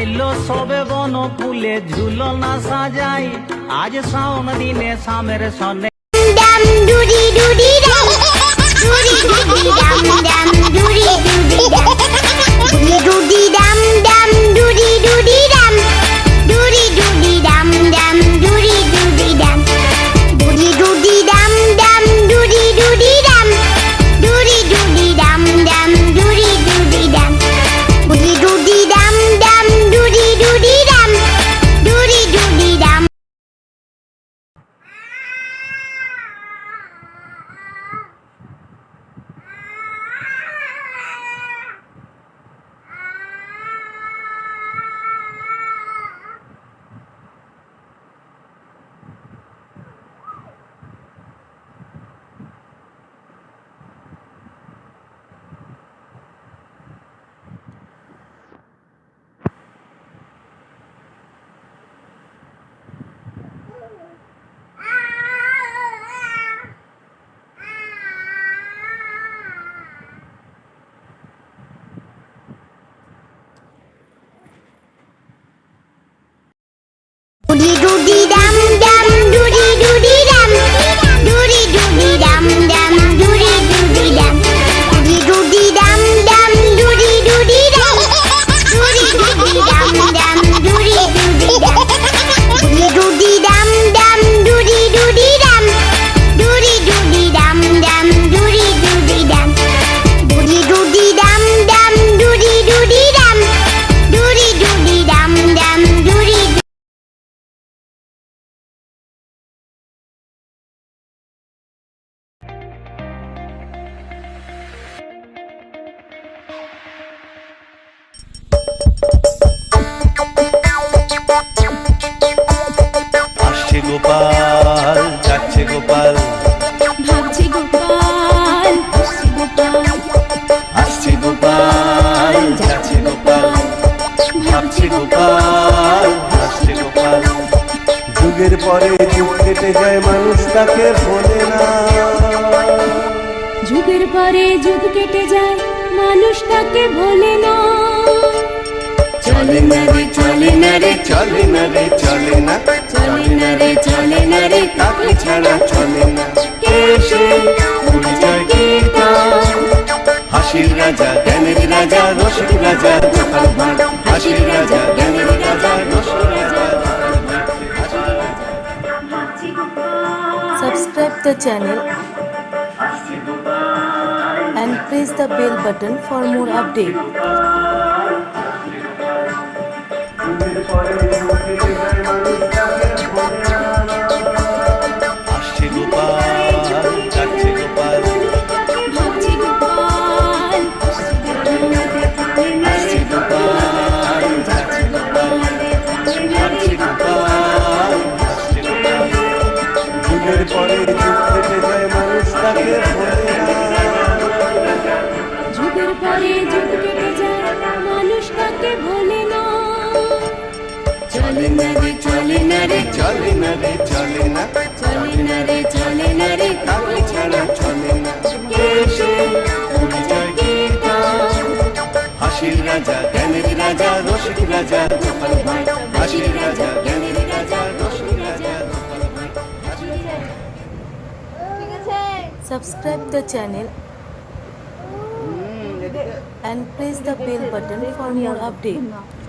আইলো সবে বন ফুলে ঝুলনা সাজাই আজ শাওন দিনে সামের সনে Dam ডুরি ডুরি Dam ডুরি ডুরি Dam Dam ডুরি ডুরি Dam ডুরি ডুরি Dam Dam ডুরি ডুরি Dam ডুরি ডুরি Dam Dam ডুরি ডুরি Dam ডুরি ডুরি Dam Dam ডুরি ডুরি Dam ডুরি ডুরি Dam Dam ডুরি ডুরি Dam ডুরি ডুরি Dam Dam ডুরি ডুরি Dam ডুরি ডুরি Dam. Doody doody dum dum doody doody dum doody doody dum dum doody doody dum doody doody dum dum doody doody dum doody doody dum dum doody doody dum doody doody dum dum doody doody dum doody doody dum dum doody doody dum doody doody dum dum doody doody dum doody doody dum dum doody আসছে গোপাল যাচ্ছে গোপাল ভাবছি গোপাল আসছে গোপাল আসছে গোপাল যাচ্ছে গোপাল ভাবছে গোপাল আসছে গোপাল যুগের পরে যুগ কেটে যায় মানুষ তাকে ভোলে না যুগের পরে যুগ কেটে যায় মানুষ তাকে ভোলে না চলে না রে চলে না রে চলে না রে চলে না চলে না রে চলে না রে তাকে ছাড়া চলে না কে সে উড়ে যায় কে তার হাসির রাজা জ্ঞানের রাজা রসিক রাজা গোপাল ভাঁড় হাসির রাজা জ্ঞানের রাজা রসিক রাজা Subscribe the channel and press the bell button for more updates. আসছে গোপাল যাচ্ছে গোপাল ভাবছি গোপাল আসছে গোপাল যাচ্ছে গোপাল ভাবছে গোপাল আসছে গোপাল যুগের পরে যুগ কেটে যায় মানুষ তাকে ভোলে না যুগের পরে যুগ কেটে যায় মানুষ তাকে ভোলে না চলে না রে চলে না রে চলে না রে চলে না চলে না রে চলে না রে তাকে ছাড়া চলে না কে সে উড়ে যায় কে তার হাসির রাজা জ্ঞানের রাজা রসিক রাজা গোপাল ভাঁড় হাসির রাজা জ্ঞানের রাজা রসিক রাজা Gopal Bhar Subscribe the channel and press the bell button for more updates.